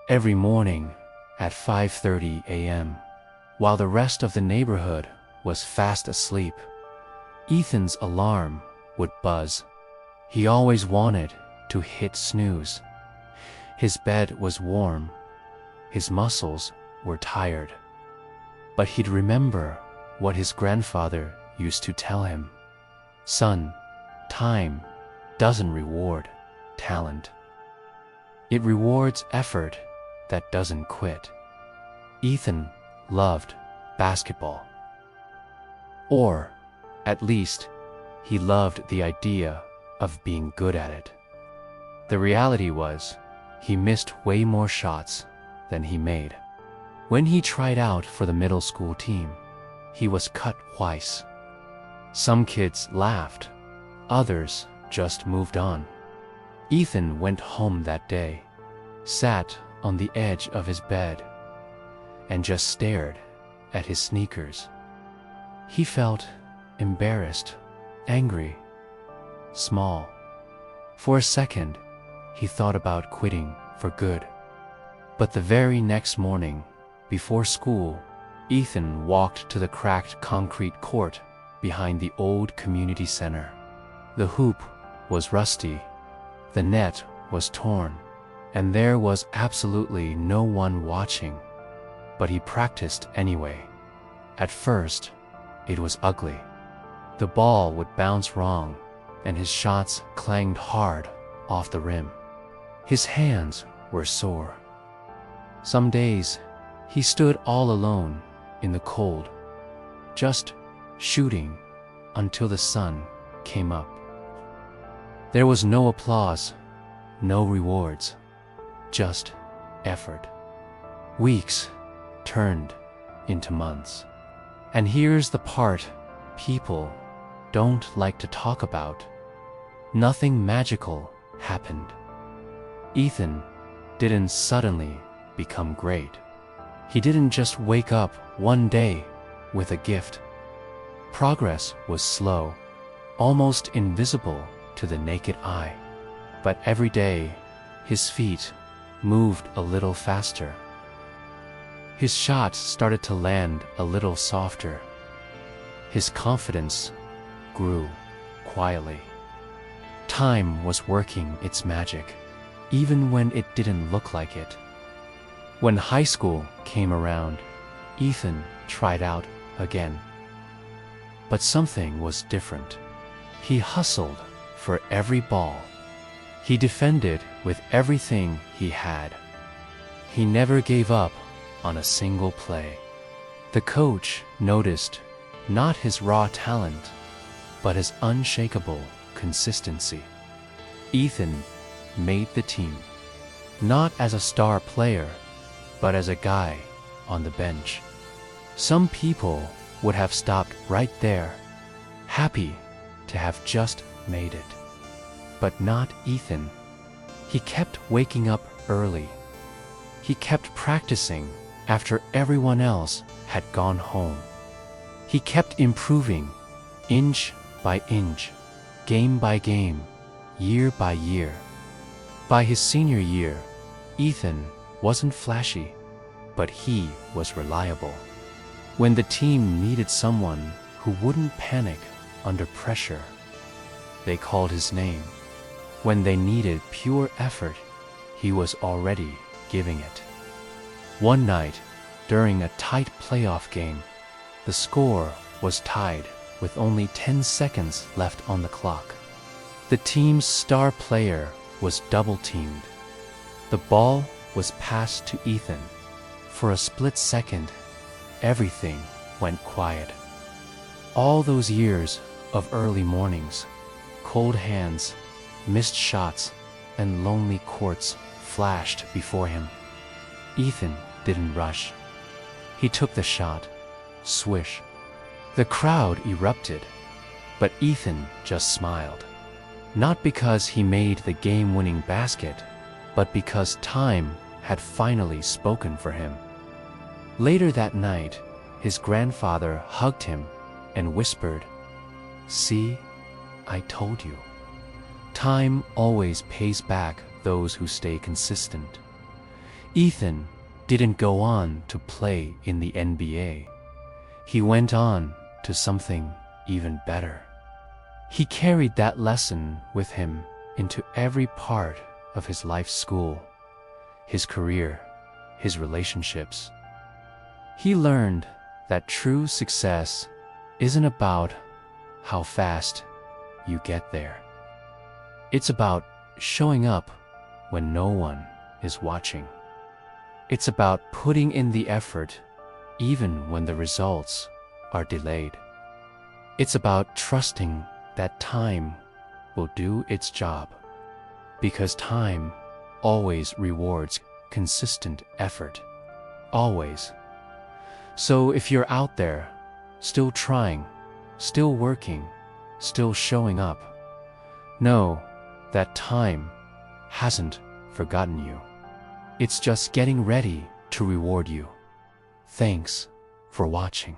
Every morning at 5:30 a.m., while the rest of the neighborhood was fast asleep, Ethan's alarm would buzz. He always wanted to hit snooze. His bed was warm, his muscles were tired, but he'd remember what his grandfather used to tell him. Son, time doesn't reward talent. It rewards effort that doesn't quit. Ethan loved basketball. Or, at least, he loved the idea of being good at it. The reality was, he missed way more shots than he made. When he tried out for the middle school team, he was cut twice. Some kids laughed, others just moved on. Ethan went home that day, sat on the edge of his bed, and just stared at his sneakers. He felt embarrassed, angry, small. For a second, he thought about quitting for good. But the very next morning, before school, Ethan walked to the cracked concrete court behind the old community center. The hoop was rusty, the net was torn, and there was absolutely no one watching. But he practiced anyway. At first, it was ugly. The ball would bounce wrong, and his shots clanged hard off the rim. His hands were sore. Some days, he stood all alone in the cold, just shooting until the sun came up. There was no applause, no rewards, just effort. Weeks turned into months. And here's the part people don't like to talk about. Nothing magical happened. Ethan didn't suddenly become great. He didn't just wake up one day with a gift. Progress was slow, almost invisible to the naked eye. But every day, his feet moved a little faster. His shots started to land a little softer. His confidence grew quietly. Time was working its magic, even when it didn't look like it. When high school came around, Ethan tried out again. But something was different. He hustled for every ball. He defended with everything he had. He never gave up on a single play. The coach noticed not his raw talent, but his unshakable consistency. Ethan made the team, not as a star player, but as a guy on the bench. Some people would have stopped right there, happy to have just made it. But not Ethan. He kept waking up early. He kept practicing after everyone else had gone home. He kept improving, inch by inch, game by game, year by year. By his senior year, Ethan wasn't flashy, but he was reliable. When the team needed someone who wouldn't panic under pressure, they called his name. When they needed pure effort, he was already giving it. One night, during a tight playoff game, the score was tied with only 10 seconds left on the clock. The team's star player was double-teamed. The ball was passed to Ethan. For a split second, everything went quiet. All those years of early mornings, cold hands, missed shots, and lonely courts flashed before him. Ethan didn't rush. He took the shot. Swish. The crowd erupted, but Ethan just smiled. Not because he made the game-winning basket, but because time had finally spoken for him. Later that night, his grandfather hugged him and whispered, "See, I told you. Time always pays back those who stay consistent. Ethan didn't go on to play in the NBA. He went on to something even better. He carried that lesson with him into every part of his life: school, his career, his relationships. He learned that true success isn't about how fast you get there. It's about showing up when no one is watching. It's about putting in the effort even when the results are delayed. It's about trusting that time will do its job, because time always rewards consistent effort. Always. So if you're out there, still trying, still working, still showing up, know that time hasn't forgotten you. It's just getting ready to reward you. Thanks for watching.